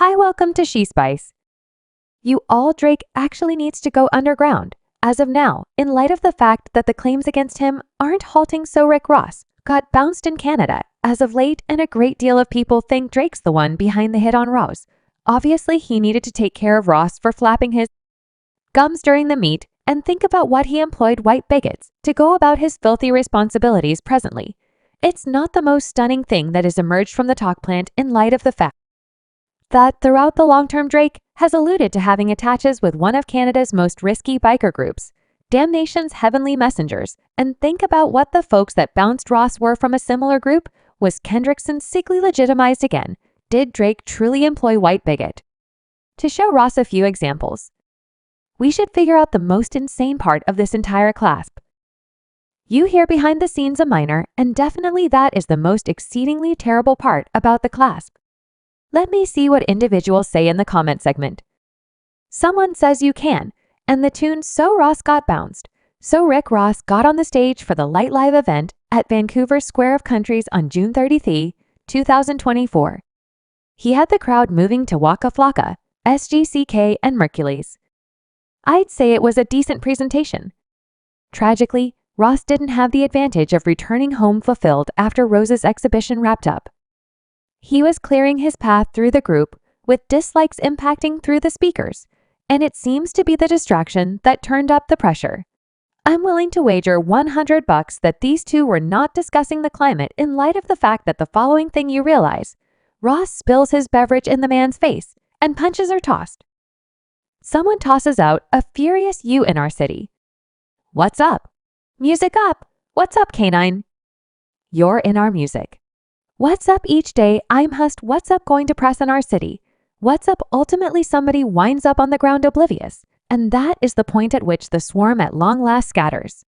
Hi, welcome to She Spice. Drake actually needs to go underground. As of now, in light of the fact that the claims against him aren't halting, so Rick Ross got bounced in Canada as of late, and a great deal of people think Drake's the one behind the hit on Ross. Obviously, he needed to take care of Ross for flapping his gums during the meet, and think about what he employed white bigots to go about his filthy responsibilities presently. It's not the most stunning thing that has emerged from the talk plant in light of the fact that throughout the long-term Drake has alluded to having attaches with one of Canada's most risky biker groups, Damnation's Heavenly Messengers, and think about what the folks that bounced Ross were from a similar group. Was Kendrick sickly legitimized again? Did Drake truly employ white bigot? To show Ross a few examples, we should figure out the most insane part of this entire clasp. You hear behind the scenes a minor, and definitely that is the most exceedingly terrible part about the clasp. Let me see what individuals say in the comment segment. Someone says you can, and the tune So Ross got bounced. So Rick Ross got on the stage for the Light Live event at Vancouver Square of Countries on June 30, 2024. He had the crowd moving to Waka Flocka, SGCK, and Mercules. I'd say it was a decent presentation. Tragically, Ross didn't have the advantage of returning home fulfilled after Rose's exhibition wrapped up. He was clearing his path through the group, with dislikes impacting through the speakers, and it seems to be the distraction that turned up the pressure. I'm willing to wager $100 that these two were not discussing the climate in light of the fact that the following thing you realize: Ross spills his beverage in the man's face, and punches are tossed. Someone tosses out a furious "You in our city." What's up? Music up. What's up, Canine? You're in our music. What's up each day? I'm hust. What's up going to press in our city? What's up? Ultimately, somebody winds up on the ground oblivious, and that is the point at which the swarm at long last scatters.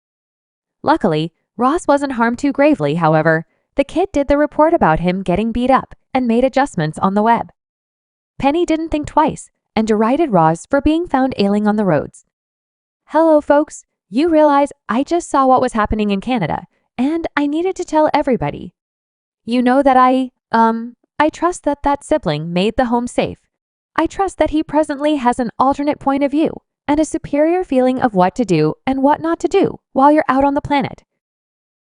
Luckily, Ross wasn't harmed too gravely. However, the kid did the report about him getting beat up and made adjustments on the web. Penny didn't think twice and derided Ross for being found ailing on the roads. Hello, folks. You realize I just saw what was happening in Canada, and I needed to tell everybody. You know that I trust that that sibling made the home safe. I trust that he presently has an alternate point of view and a superior feeling of what to do and what not to do while you're out on the planet.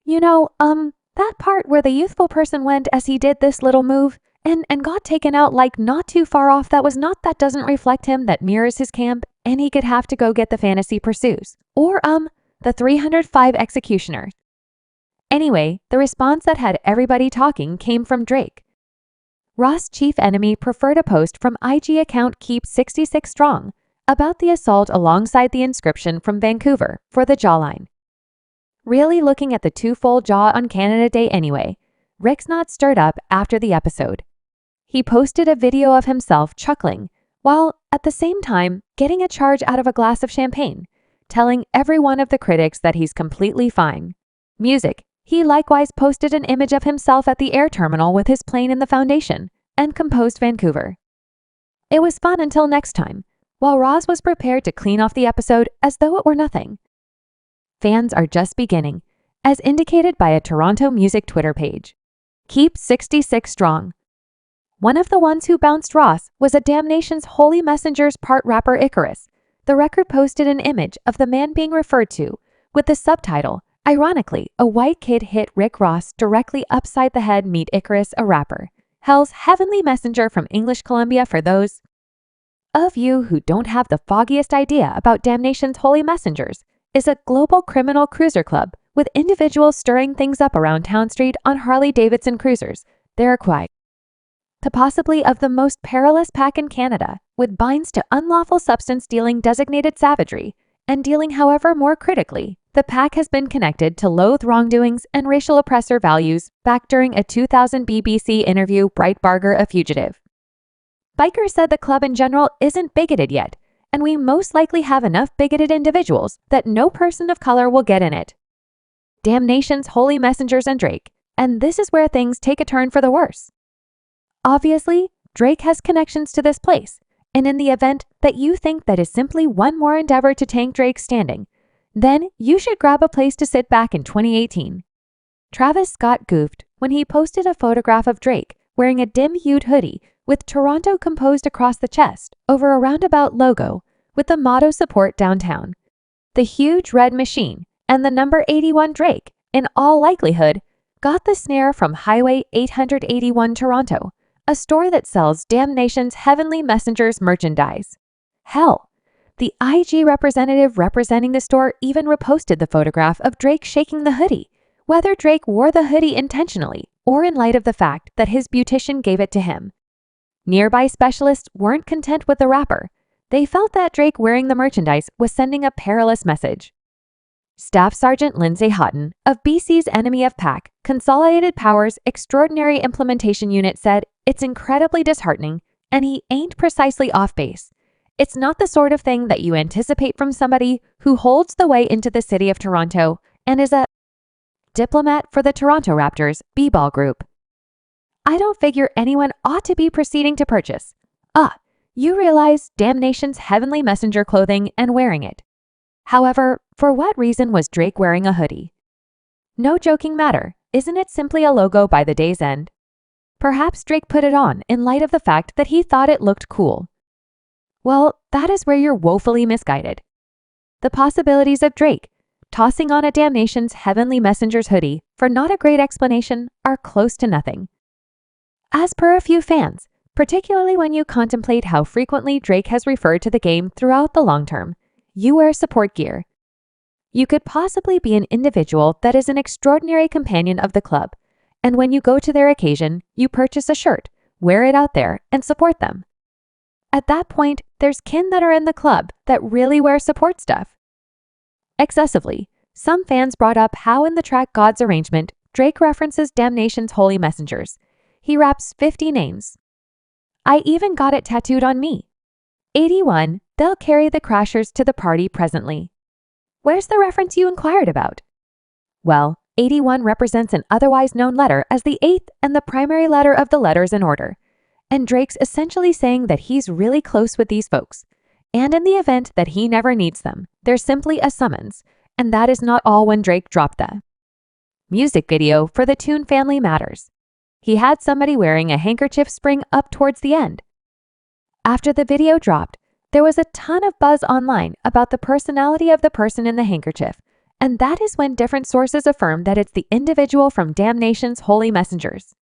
You know, that part where the youthful person went as he did this little move and got taken out like not too far off, that doesn't reflect him, that mirrors his camp, and he could have to go get the fantasy pursues. Or, the 305 executioner. Anyway, the response that had everybody talking came from Drake. Ross' chief enemy preferred a post from IG account Keep66 Strong about the assault alongside the inscription from Vancouver for the jawline. Really looking at the twofold jaw on Canada Day anyway, Rick's not stirred up after the episode. He posted a video of himself chuckling, while at the same time getting a charge out of a glass of champagne, telling every one of the critics that he's completely fine. Music. He likewise posted an image of himself at the air terminal with his plane in the foundation and composed Vancouver. It was fun until next time, while Ross was prepared to clean off the episode as though it were nothing. Fans are just beginning, as indicated by a Toronto music Twitter page. Keep66 Strong. One of the ones who bounced Ross was a Damnation's Holy Messengers part rapper Icarus. The record posted an image of the man being referred to with the subtitle, ironically, a white kid hit Rick Ross directly upside the head. Meet Icarus, a rapper. Hell's Heavenly Messenger from English Columbia. For those of you who don't have the foggiest idea about Damnation's Holy Messengers, is a global criminal cruiser club with individuals stirring things up around Town Street on Harley-Davidson cruisers. They're quite the possibly of the most perilous pack in Canada, with binds to unlawful substance dealing, designated savagery, and dealing. However, more critically, the pack has been connected to loathe wrongdoings and racial oppressor values. Back during a 2000 BBC interview, Breitbarger, a fugitive biker, said the club in general isn't bigoted yet, and we most likely have enough bigoted individuals that no person of color will get in it. Damnation's Holy Messengers and Drake, and this is where things take a turn for the worse. Obviously, Drake has connections to this place, and in the event that you think that is simply one more endeavor to tank Drake's standing, then you should grab a place to sit back in 2018. Travis Scott goofed when he posted a photograph of Drake wearing a dim-hued hoodie with Toronto composed across the chest over a roundabout logo with the motto "Support Downtown." The huge red machine and the number 81 Drake, in all likelihood, got the snare from Highway 881 Toronto, a store that sells Damnation's Heavenly Messengers merchandise. Hell, the IG representative representing the store even reposted the photograph of Drake shaking the hoodie, whether Drake wore the hoodie intentionally or in light of the fact that his beautician gave it to him. Nearby specialists weren't content with the rapper. They felt that Drake wearing the merchandise was sending a perilous message. Staff Sergeant Lindsay Houghton of BC's Enemy of Pack Consolidated Powers Extraordinary Implementation Unit said it's incredibly disheartening and he ain't precisely off base. It's not the sort of thing that you anticipate from somebody who holds the way into the city of Toronto and is a diplomat for the Toronto Raptors B-ball group. I don't figure anyone ought to be proceeding to purchase. You realize Damnation's Heavenly Messenger clothing and wearing it. However, for what reason was Drake wearing a hoodie? No joking matter, isn't it simply a logo by the day's end? Perhaps Drake put it on in light of the fact that he thought it looked cool. Well, that is where you're woefully misguided. The possibilities of Drake tossing on a Damnation's Heavenly Messengers hoodie for not a great explanation are close to nothing. As per a few fans, particularly when you contemplate how frequently Drake has referred to the game throughout the long term, you wear support gear. You could possibly be an individual that is an extraordinary companion of the club, and when you go to their occasion, you purchase a shirt, wear it out there, and support them. At that point, there's kin that are in the club that really wear support stuff. Excessively, some fans brought up how in the track God's Arrangement, Drake references Damnation's holy messengers. He raps 50 names. I even got it tattooed on me. 81, they'll carry the crashers to the party presently. Where's the reference you inquired about? Well, 81 represents an otherwise known letter as the 8th and the primary letter of the letters in order. And Drake's essentially saying that he's really close with these folks. And in the event that he never needs them, they're simply a summons. And that is not all when Drake dropped the music video for the tune Family Matters. He had somebody wearing a handkerchief spring up towards the end. After the video dropped, there was a ton of buzz online about the personality of the person in the handkerchief, and that is when different sources affirmed that it's the individual from Damnation's Holy Messengers.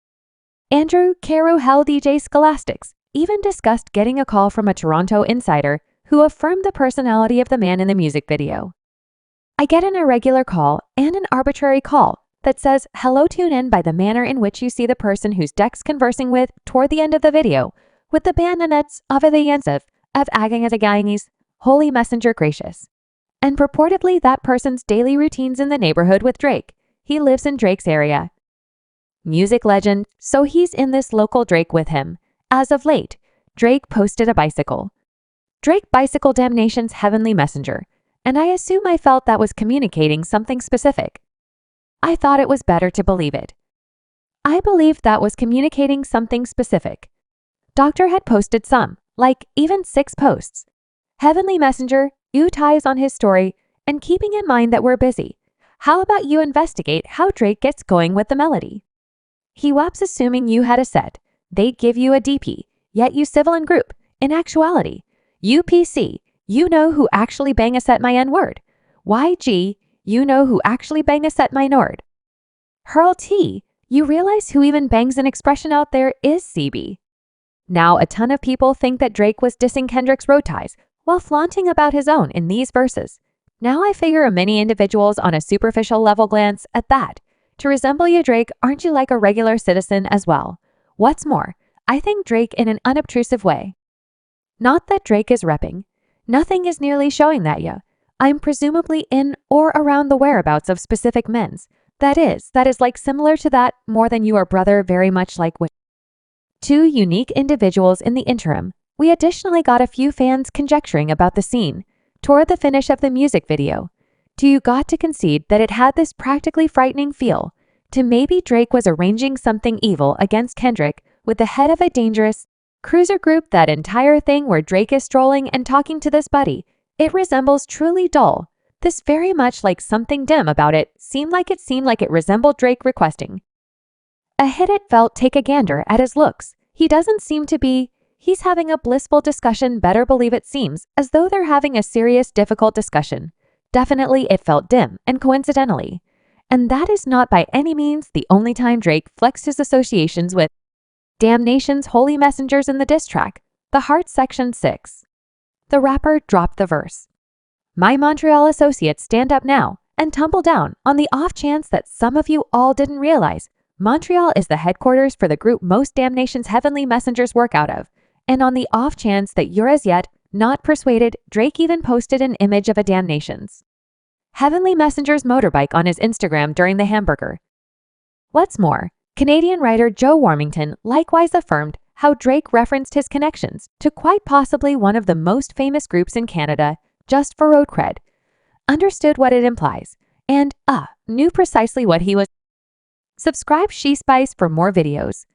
Andrew Caruhel DJ Scholastics even discussed getting a call from a Toronto insider who affirmed the personality of the man in the music video. I get an irregular call and an arbitrary call that says, "Hello, tune in by the manner in which you see the person whose Dex conversing with toward the end of the video, with the bandonets of the Yensiv of Agangazagangis, Holy Messenger Gracious." And purportedly that person's daily routines in the neighborhood with Drake. He lives in Drake's area. Music legend, so he's in this local Drake with him. As of late, Drake posted a bicycle. Drake bicycle Damnation's Heavenly Messenger, and I assume I felt that was communicating something specific. I thought it was better to believe it. I believed that was communicating something specific. Doctor had posted some, like even 6 posts. Heavenly Messenger, you ties on his story, and keeping in mind that we're busy, how about you investigate how Drake gets going with the melody? He waps assuming you had a set, they'd give you a DP, yet you civil and group. In actuality, UPC, you know who actually bang a set my N-word. YG, you know who actually bang a set my Nord. Hurl T, you realize who even bangs an expression out there is CB. Now a ton of people think that Drake was dissing Kendrick's road ties while flaunting about his own in these verses. Now I figure many individuals on a superficial level glance at that. To resemble you, Drake, aren't you like a regular citizen as well? What's more, I think Drake in an unobtrusive way. Not that Drake is repping. Nothing is nearly showing that yet. I'm presumably in or around the whereabouts of specific men's. That is like similar to that more than you are brother very much like what. 2 unique individuals in the interim. We additionally got a few fans conjecturing about the scene toward the finish of the music video. You got to concede that it had this practically frightening feel to maybe Drake was arranging something evil against Kendrick with the head of a dangerous cruiser group. That entire thing where Drake is strolling and talking to this buddy, it resembles truly dull. This very much like something dim about it seemed like it resembled Drake requesting a hit. It felt take a gander at his looks. He doesn't seem to be. He's having a blissful discussion, better believe it seems, as though they're having a serious, difficult discussion. Definitely it felt dim and coincidentally. And that is not by any means the only time Drake flexed his associations with Damnation's holy messengers in the diss track, The Heart Section 6. The rapper dropped the verse, "My Montreal associates stand up now and tumble down on the off chance that some of you all didn't realize Montreal is the headquarters for the group most Damnation's heavenly messengers work out of, and on the off chance that you're as yet not persuaded, Drake even posted an image of a Damnation's Heavenly Messenger's motorbike on his Instagram during the hamburger. What's more, Canadian writer Joe Warmington likewise affirmed how Drake referenced his connections to quite possibly one of the most famous groups in Canada just for road cred, understood what it implies, and knew precisely what he was. Subscribe She Spice for more videos.